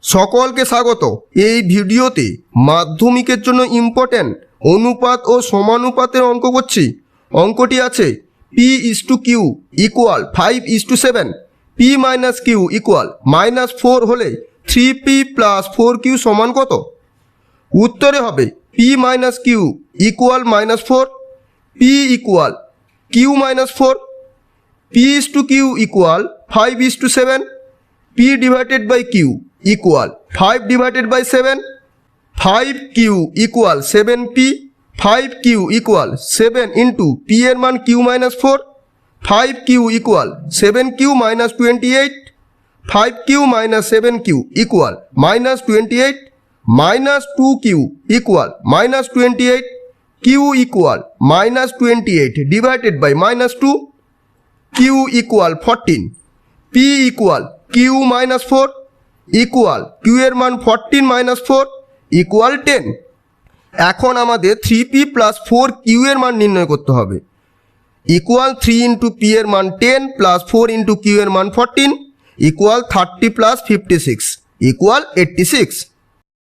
সকলকে স্বাগত। এই ভিডিওতে মাধ্যমিকের জন্য ইম্পর্ট্যান্ট অনুপাত ও সমানুপাতের অঙ্ক করছি। অঙ্কটি আছে P/Q ইকুয়াল 5:7, P-Q ইকুয়াল -4 হলে 3P + 4Q সমান কত? উত্তরে হবে P-Q equal -4, P equal Q-4, P/Q equal 5:7, P/Q equal 5/7, 5Q equal 7P, 5Q equal 7 into P এর মান Q-4, 5Q equal 7Q - 28, 5Q - 7Q equal -28, -2Q equal -28, Q equal -28 divided by -2, Q equal 14, P equal Q-4 equal Q এর মান 14 - 4 equal 10। এখন আমাদের 3P + 4Q এর মান নির্ণয় করতে হবে। ইকুয়াল 3 ইন্টু P এর মান 10 + 4 ইন্টু Q এর মান 14 ইকুয়াল 30 + 56 ইকুয়াল 86।